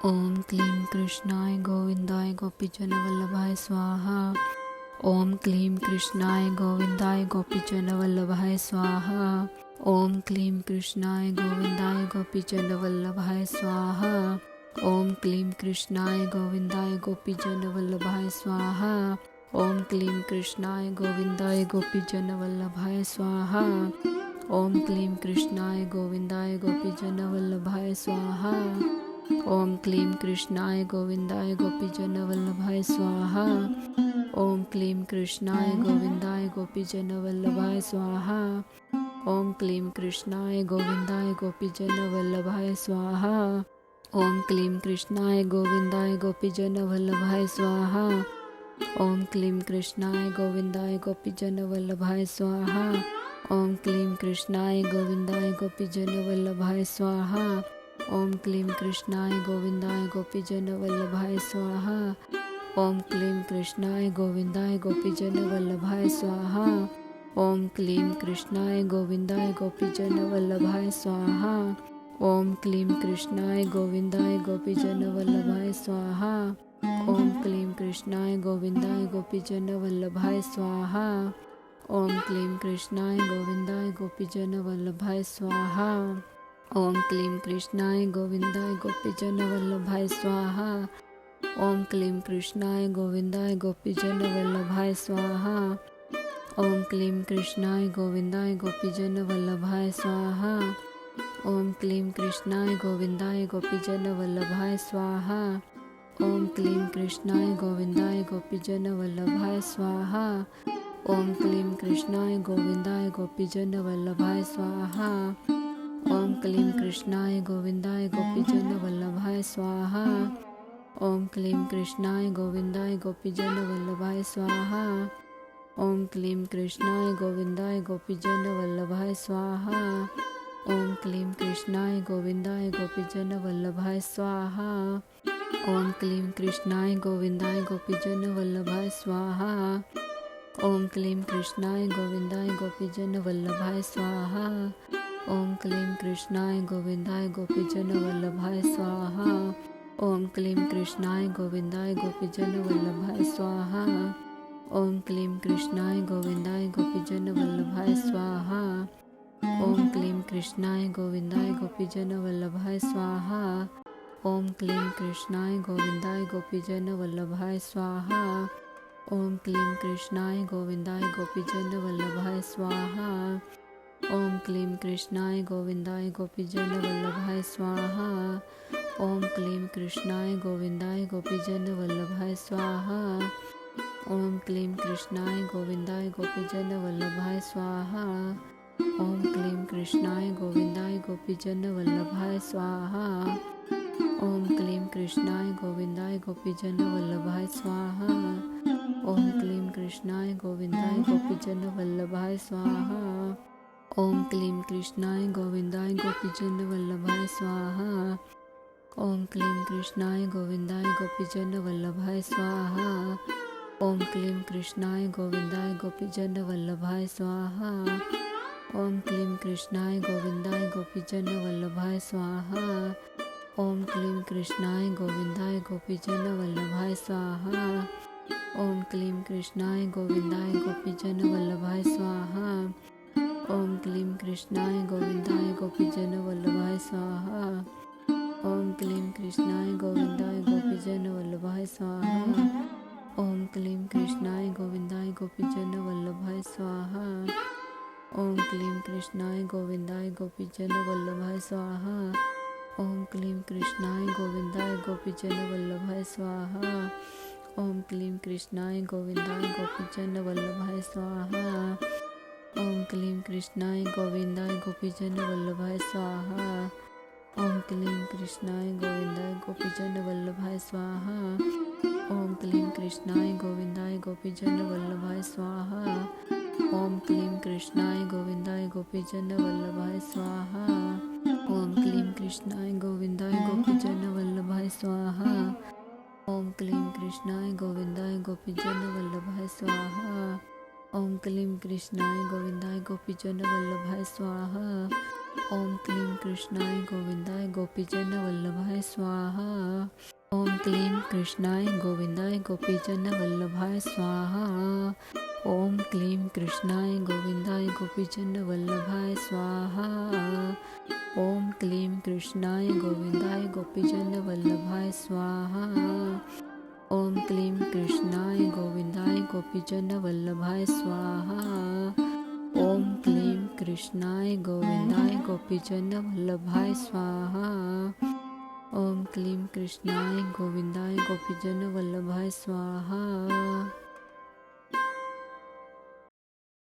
ओम क्लीं कृष्णाय गोविंदाय गोपीजन वल्लभाय स्वाहा। ओम क्लीं कृष्णाय गोविंदाय गोपीजन वल्लभाय स्वाहा। ओम क्लीं कृष्णाय गोविंदाय गोपीजन वल्लभाय स्वाहा। ओम क्लीं कृष्णाय गोविंदाय गोपीजन वल्लभाय स्वाहा। ओम क्लीं कृष्णाय गोविंदाय गोपीजन वल्लभाय स्वाहा। ओम क्लीं कृष्णाय गोविंदाय गोपीजन वल्लभाय स्वाहा। ओम क्लीं कृष्णाय गोविंदाय गोपीजन वल्लभाय स्वाहा। ओम क्लीं कृष्णाय गोविंदाय गोपीजन वल्लभाय स्वाहा। ओम क्लीं कृष्णाय गोविंदाय गोपीजन वल्लभाय स्वाहा। ओम क्लीं कृष्णाय गोविंदाय गोपीजन वल्लभाय स्वाहा। ओम क्लीं कृष्णाय गोविंदाय गोपीजन वल्लभाय स्वाहा। ओम क्लीं कृष्णाय गोविंदाय गोपीजन वल्लभाय स्वाहा। ओम क्लीं कृष्णाय गोविंदाय गोपीजन वल्लभाय स्वाहा। ओम क्लीं कृष्णाय गोविंदाय गोपीजन वल्लभाय स्वाहा। ओम क्लीं कृष्णाय गोविंदाय गोपीजन वल्लभाय स्वाहा। ओम क्लीं कृष्णाय गोविंदाय गोपीजन वल्लभाय स्वाहा। ओम क्लीं कृष्णाय गोविंदाय गोपीजन वल्लभाय स्वाहा। ओम क्लीं कृष्णाय गोविंदाय गोपीजन वल्लभाय स्वाहा। ओम क्लीं कृष्णाय गोविंदाय गोपीजन वल्लभाय स्वाहा। ओम क्लीं कृष्णाय गोविंदाय गोपीजन वल्लभाय स्वाहा। ओम क्लीं कृष्णाय गोविंदाय गोपीजन वल्लभाय स्वाहा। ओम क्लीं कृष्णाय गोविंदाय गोपीजन वल्लभाय स्वाहा। ओम क्लीं कृष्णाय गोविंदाय गोपीजन वल्लभाय स्वाहा। ओम क्लीं कृष्णाय गोविंदाय गोपीजन वल्लभाय स्वाहा। ओम क्लीं कृष्णाय गोविंदाय गोपीजन वल्लभाय स्वाहा। ओम क्लीं कृष्णाय गोविंदाय गोपीजन वल्लभाय स्वाहा। ओम क्लीं कृष्णाय गोविंदाय गोपीजन वल्लभाय स्वाहा। ओम क्लीं कृष्णाय गोविंदाय गोपीजन वल्लभाय स्वाहा। ओम क्लीं कृष्णाय गोविंदाय गोपीजन वल्लभाय स्वाहा। ओम क्लीं कृष्णाय गोविंदाय गोपीजन वल्लभाय स्वाहा। ओम क्लीं कृष्णाय गोविंदाय गोपीजन वल्लभाय स्वाहा। ओम क्लीं कृष्णाय गोविंदाय गोपीजन वल्लभाय स्वाहा। ओम क्लीं कृष्णाय गोविंदाय गोपीजन वल्लभाय स्वाहा। ओम क्लीं कृष्णाय गोविंदाय गोपीजन वल्लभाय स्वाहा। ओम क्लीं कृष्णाय गोविंदाय गोपीजन वल्लभाय स्वाहा। ओम क्लीं कृष्णाय गोविंदाय गोपीजन वल्लभाय स्वाहा। ओम क्लीं कृष्णाय गोविंदाय गोपीजन वल्लभाय स्वाहा। ओम क्लीं कृष्णाय गोविंदाय गोपीजन वल्लभाय स्वाहा। ओम क्लीं कृष्णाय गोविंदाय गोपीजन वल्लभाय स्वाहा। ओम क्लीं कृष्णाय गोविंदाय गोपीजन वल्लभाय स्वाहा। ओम क्लीं कृष्णाय गोविंदाय गोपीजन वल्लभाय स्वाहा। ओम क्लीं कृष्णाय गोविंदाय गोपीजन वल्लभाय स्वाहा। ओम क्लीं कृष्णाय गोविंदाय गोपीजन वल्लभाय स्वाहा। ओम क्लीं कृष्णाय गोविंदाय गोपीजन वल्लभाय स्वाहा। ओम क्लीं कृष्णाय गोविंदाय गोपीजन वल्लभाय स्वाहा। ओम क्लीं कृष्णाय गोविंदाय गोपीजन वल्लभाय स्वाहा। ओम क्लीं कृष्णाय गोविंदाय गोपीजन वल्लभाय स्वाहा। ओम क्लीं कृष्णाय गोविंदाय गोपीजन वल्लभाय स्वाहा। ओम क्लीं कृष्णाय गोविंदाय गोपीजन वल्लभाय स्वाहा। ओम क्लीं कृष्णाय गोविंदाय गोपीजन वल्लभाय स्वाहा। ओम क्लीं कृष्णाय गोविंदाय गोपीजन वल्लभाय स्वाहा। ओम क्लीं कृष्णाय गोविंदाय गोपीजन वल्लभाय स्वाहा। ओम क्लीं कृष्णाय गोविंदाय गोपीजन वल्लभाय स्वाहा। ओम क्लीं कृष्णाय गोविंदाय गोपीजन वल्लभाय स्वाहा। ओम क्लीं कृष्णाय गोविंदाय गोपीजन वल्लभाय स्वाहा। ओम क्लीं कृष्णाय गोविंदाय गोपीजन वल्लभाय स्वाहा। ओम क्लीं कृष्णाय गोविंदाय गोपीजन वल्लभाय स्वाहा। ओम क्लीं कृष्णाय गोविंदाय गोपीजन वल्लभाय स्वाहा। ओम क्लीं कृष्णाय गोविंदाय गोपीजन वल्लभाय स्वाहा। ओम क्लीं कृष्णाय गोविंदाय गोपीजन वल्लभाय स्वाहा। ओम क्लीं कृष्णाय गोविंदाय गोपीजन वल्लभाय स्वाहा। ओम क्लीं कृष्णाय गोविंदाय गोपीजन वल्लभाय स्वाहा। ओम क्लीं कृष्णाय गोविंदाय गोपीजन वल्लभाय स्वाहा। ओम क्लीं कृष्णाय गोविंदाय गोपीजन वल्लभाय स्वाहा। ओम क्लीं कृष्णाय गोविंदाय गोपीजन वल्लभाय स्वाहा। ओम क्लीं कृष्णाय गोविंदाय गोपीजन वल्लभाय स्वाहा। ओम क्लीं कृष्णाय गोविंदाय गोपीजन वल्लभाय स्वाहा। ओम क्लीं कृष्णाय गोविंदाय गोपीजन वल्लभाय स्वाहा।